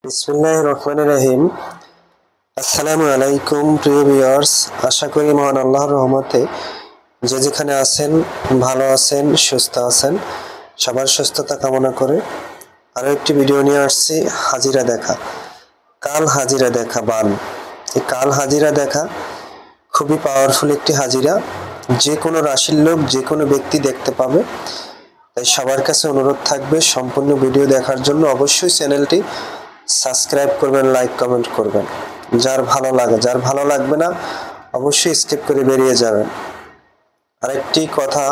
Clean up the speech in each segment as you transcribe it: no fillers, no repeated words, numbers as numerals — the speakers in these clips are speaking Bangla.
বিসমিল্লাহির রহমানির রহিম। আসসালামু আলাইকুম প্রিয় ভিউয়ার্স, আশা করি মহান আল্লাহর রহমতে যে যেখানে আছেন ভালো আছেন, সুস্থ আছেন। সবার সুস্থতা কামনা করে আরো একটি ভিডিও নিয়ে আসছি, হাজিরা দেখা। কাল হাজিরা দেখা বান। এই কাল হাজিরা দেখা খুবই পাওয়ারফুল একটি হাজিরা, যে কোনো রাশির লোক যে কোনো ব্যক্তি দেখতে পাবে। তাই সবার কাছে অনুরোধ থাকবে সম্পূর্ণ ভিডিও দেখার জন্য অবশ্যই চ্যানেলটি সাবস্ক্রাইব করবেন, লাইক কমেন্ট করবেন। যার ভালো লাগে, যার ভালো লাগবে না অবশ্যই স্কিপ করে বেরিয়ে যাবেন। আরেকটি কথা,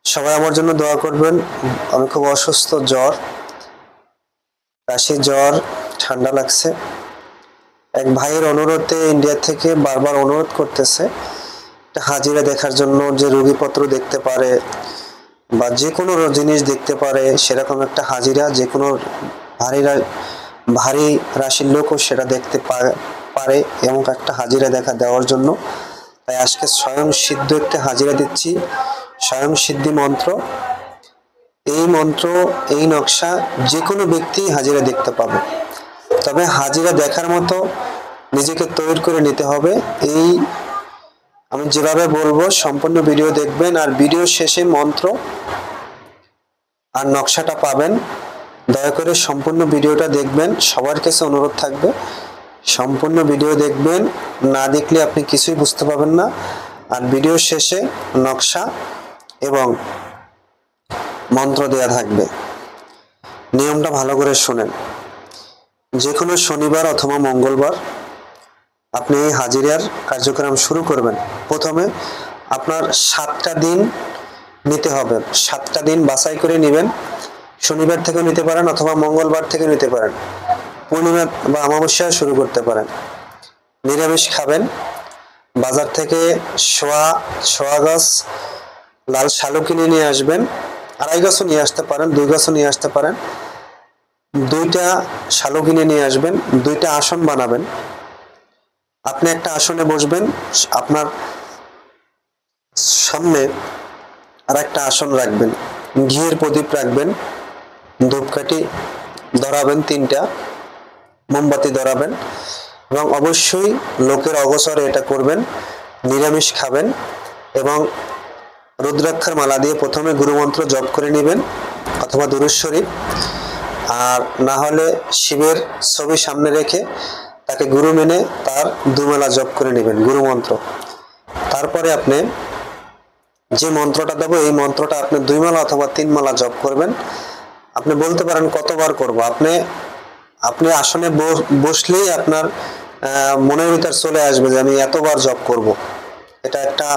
সবাই আমার জন্য দোয়া করবেন। আমি খুব অসুস্থ, জ্বর, কাশি, জ্বর, ঠান্ডা লাগছে। এক ভাইয়ের অনুরোধে ইন্ডিয়া থেকে বারবার অনুরোধ করতেছে একটা হাজিরা দেখার জন্য, যে রোগীপত্র দেখতে পারে বা যে কোনো জিনিস দেখতে পারে সেরকম একটা হাজিরা, যে কোনো ভারী রাশির লোকও সেটা দেখতে পারে এমন একটা হাজিরা দেখা দেওয়ার জন্য। তাই আজকে স্বয়ং সিদ্ধ একটা হাজিরা দিচ্ছি, স্বয়ং সিদ্ধি মন্ত্র। এই মন্ত্র, এই নকশা যে কোনো ব্যক্তি হাজিরা দেখতে পাবে, তবে হাজিরা দেখার মতো নিজেকে তৈরি করে নিতে হবে। এই আমি যেভাবে বলবো সম্পূর্ণ ভিডিও দেখবেন, আর ভিডিও শেষে মন্ত্র আর নকশাটা পাবেন। দয়া করে সম্পূর্ণ ভিডিওটা দেখবেন, সবার কাছে অনুরোধ থাকবে সম্পূর্ণ ভিডিও দেখবেন। না দেখলে আপনি কিছুই বুঝতে পারবেন না। আর ভিডিও শেষে নকশা এবং মন্ত্র দেয়া থাকবে। নিয়মটা ভালো করে শুনেন। যে কোনো শনিবার অথবা মঙ্গলবার আপনি এই হাজিরার কার্যক্রম শুরু করবেন। প্রথমে আপনার 7টা দিন নিতে হবে, 7টা দিন বাছাই করে নেবেন। শনিবার থেকে নিতে পারেন অথবা মঙ্গলবার থেকে নিতে পারেন, পূর্ণিমা বা অমাবস্যায় শুরু করতে পারেন। নিরামিষ খাবেন। বাজার থেকে সোয়া গাছ লাল শালু কিনে নিয়ে আসবেন। 2.5 গাছও নিয়ে আসতে পারেন, 2 গাছও নিয়ে আসতে পারেন। 2টা শালু কিনে নিয়ে আসবেন। 2টা আসন বানাবেন। আপনি একটা আসনে বসবেন, আপনার সামনে আর একটা আসন রাখবেন, ঘিয়ের প্রদীপ রাখবেন, ধূপকাঠি ধরাবেন, 3টা মোমবাতি ধরাবেন এবং অবশ্যই লোকের অগোচরে এটা করবেন। নিরামিষ খাবেন এবং রুদ্রাক্ষর মালা দিয়ে প্রথমে গুরুমন্ত্র জপ করে নেবেন অথবা দুরূদ শরীফ, আর না হলে শিবের ছবি সামনে রেখে তাকে গুরু মেনে তার 2 মালা জপ করে নেবেন গুরুমন্ত্র। তারপরে আপনি যে মন্ত্রটা দেবো এই মন্ত্রটা আপনি 2 মালা অথবা 3 মালা জপ করবেন। আপনি বলতে পারেন কতবার করব। আপনি আসনে বসলেই আপনার মনের ভিতর চলে আসবে যে আমি এতবার জপ করব। এটা একটা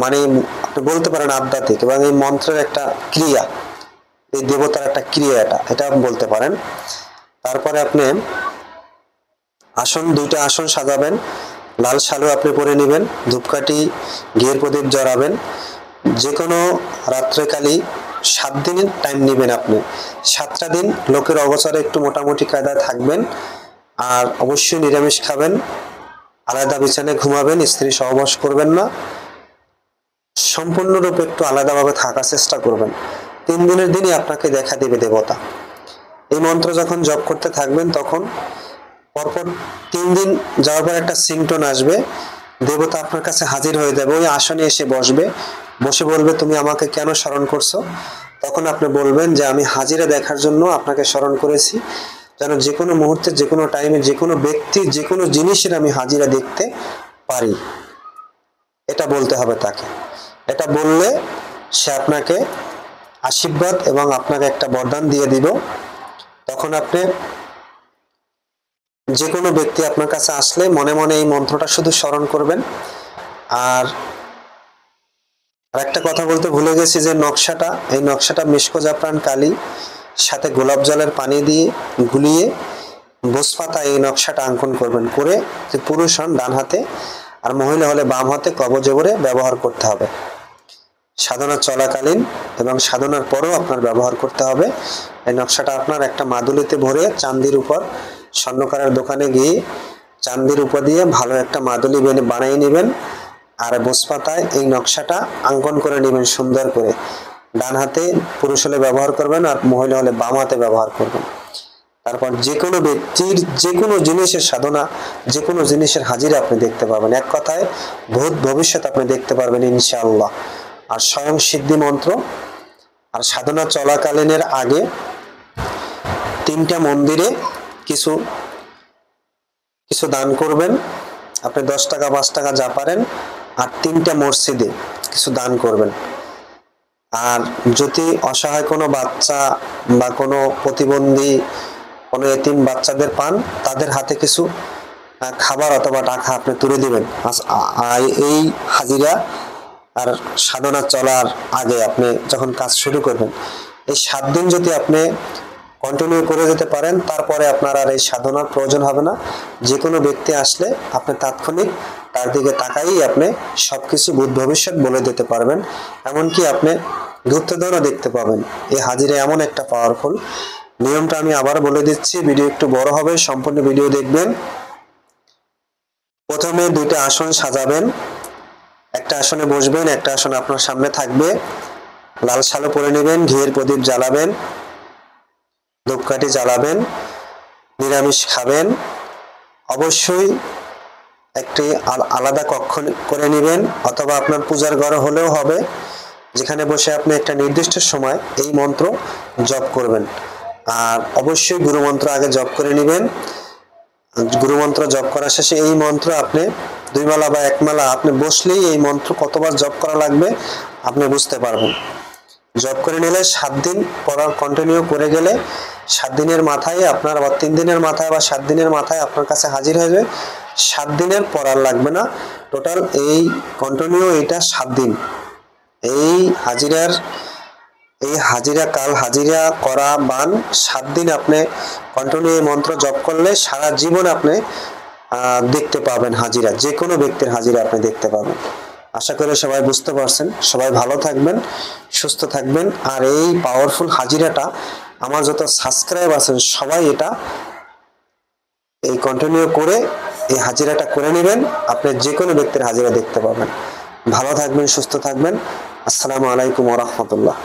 মানে আপনি বলতে পারেন আধ্যাত্মিক, এবং এই মন্ত্রের একটা ক্রিয়া, এই দেবতার একটা ক্রিয়া, এটা বলতে পারেন। তারপরে আপনি আসন 2টা আসন সাজাবেন, লাল শালু আপনি পরে নেবেন, ধূপকাঠি ঘিয়ের প্রদীপ জ্বালাবেন। যে কোনো রাত্রেকালী 7 দিনের টাইম নেবেন আপনি। 7টা দিন লোকের অগোচরে একটু মোটামুটি কায়দায় থাকবেন, আর অবশ্যই নিরামিষ খাবেন, আলাদা বিছানায় ঘুমাবেন, স্ত্রী সহবাস করবেন না, সম্পূর্ণরূপে একটু আলাদাভাবে থাকার চেষ্টা করবেন। 3 দিনের দিনই আপনাকে দেখা দেবে দেবতা। এই মন্ত্র যখন জপ করতে থাকবেন তখন পরপর 3 দিন যাওয়ার পর একটা সিংটন আসবে, দেবতা আপনার কাছে হাজির হয়ে যাবে, ওই আসনে এসে বসবে, বসে বলবে তুমি আমাকে কেন স্মরণ করছো। তখন আপনি বলবেন যে আমি হাজিরা দেখার জন্য আপনাকে স্মরণ করেছি, যেন যে কোনো মুহূর্তে যে কোনো টাইমে যে কোনো ব্যক্তি যে কোনো জিনিসের আমি হাজিরা দেখতে পারি। এটা বলতে হবে তাকে। এটা বললে সে আপনাকে আশীর্বাদ এবং আপনাকে একটা বরদান দিয়ে দিব। তখন আপনি যে কোনো ব্যক্তি আপনার কাছে আসলে মনে মনে এই মন্ত্রটা শুধু স্মরণ করবেন। আর একটা কথা বলতে ভুলে গেছি, যে এই নকশাটা মিশকো জাফরান কালি সাথে গোলাপ জলের পানি দিয়ে গুলিয়ে বোসপাতা এই নকশাটা অঙ্কন করবেন। করে যে পুরুষ হন ডান হাতে আর মহিলা হলে বাম হাতে কবজেবরে ব্যবহার করতে হবে। সাধনা চলাকালীন এবং সাধনার পরেও আপনার ব্যবহার করতে হবে। এই নকশাটা আপনার একটা মাদুলিতে ভরে চান্দির উপর, স্বর্ণকারের দোকানে গিয়ে চান্দির উপর দিয়ে ভালো একটা মাদুলি বানিয়ে নেবেন, আর বোসপাতায় এই নকশাটা অঙ্কন করে নেবেন সুন্দর করে। ডান হাতে পুরুষ হলে ব্যবহার করবেন আর মহিলা হলে বাম হাতে ব্যবহার করবেন। তারপর যে কোনো ব্যক্তির যে কোনো জিনিসের সাধনা, যে কোনো জিনিসের হাজিরা আপনি দেখতে পাবেন। এক কথায় ভূত ভবিষ্যৎ আপনি দেখতে পারবেন ইনশাআল্লাহ। আর স্বয়ং সিদ্ধি মন্ত্র আর সাধনা চলাকালীনের আগে 3টা মন্দিরে কিছু দান করবেন। আপনি 10 টাকা 5 টাকা যা পারেন, আর 3টা মসজিদে কিছু দান করবেন। আর যদি অসহায় কোনো বাচ্চা বা কোনো প্রতিবন্ধী কোনো এতিম বাচ্চাদের পান, তাদের হাতে কিছু খাবার অথবা টাকা আপনি তুলে দিবেন। এই হাজিরা আর সাধনা চলার আগে আপনি যখন কাজ শুরু করবেন, এই 7 দিন যদি আপনি কন্টিনিউ করে যেতে পারেন, তারপরে আপনার আর এই সাধনার প্রয়োজন হবে না। যে কোনো ব্যক্তি আসলে আপনি তাৎক্ষণিক তার দিকে তাকাই আপনি সবকিছু ভূত ভবিষ্যৎ বলে দিতে পারবেন। এমনকি আপনি গুপ্তধনও দেখতে পাবেন। এই হাজিরা এমন একটা পাওয়ারফুল। নিয়মটা আমি আবার বলে দিচ্ছি, ভিডিও একটু বড় হবে, সম্পূর্ণ ভিডিও দেখবেন। প্রথমে 2টা আসন সাজাবেন, একটা আসনে বসবেন, একটা আসন আপনার সামনে থাকবে। লাল শালু পরে নেবেন, ঘিয়ের প্রদীপ জ্বালাবেন, ধূপকাঠি জ্বালাবেন, নিরামিষ খাবেন। অবশ্যই একটি আলাদা কক্ষ করে নেবেন, অথবা আপনার পূজার ঘর হলেও হবে, যেখানে বসে আপনি একটা নির্দিষ্ট সময় এই মন্ত্র জপ করবেন। আর অবশ্যই গুরু মন্ত্র আগে জপ করে নেবেন। গুরু মন্ত্র জপ করা শেষে এই মন্ত্র আপনি 2 মালা বা 1 মালা আপনি বসলেই এই মন্ত্র কতবার জপ করা লাগবে আপনি বুঝতে পারবেন। জপ করে নিলে 7 দিন পড়া কন্টিনিউ করে গেলে 7 দিনের মাথায় আপনার, আবার 3 দিনের মাথায় বা 7 দিনের মাথায় আপনার কাছে হাজির হয়ে যাবে। 7 দিনের পড়ার লাগবে না, টোটাল এই কন্টিনিউ এটা 7 দিন। এই হাজিরা কাল হাজিরা করা বান 7 দিন আপনি কন্টিনিউ এই মন্ত্র জপ করলে সারা জীবন আপনি দেখতে পাবেন হাজিরা, যে কোনো ব্যক্তির হাজিরা আপনি দেখতে পাবেন। আশা করি সবাই বুঝতে পারছেন। সবাই ভালো থাকবেন, সুস্থ থাকবেন। আর এই পাওয়ারফুল হাজিরাটা আমার যত সাবস্ক্রাইব আছেন সবাই এটা এই কন্টিনিউ করে এই হাজিরাটা করে নেবেন, আপনি যে কোনো ব্যক্তির হাজিরা দেখতে পাবেন। ভালো থাকবেন, সুস্থ থাকবেন। আসসালামু আলাইকুম ওয়া রাহমাতুল্লাহ।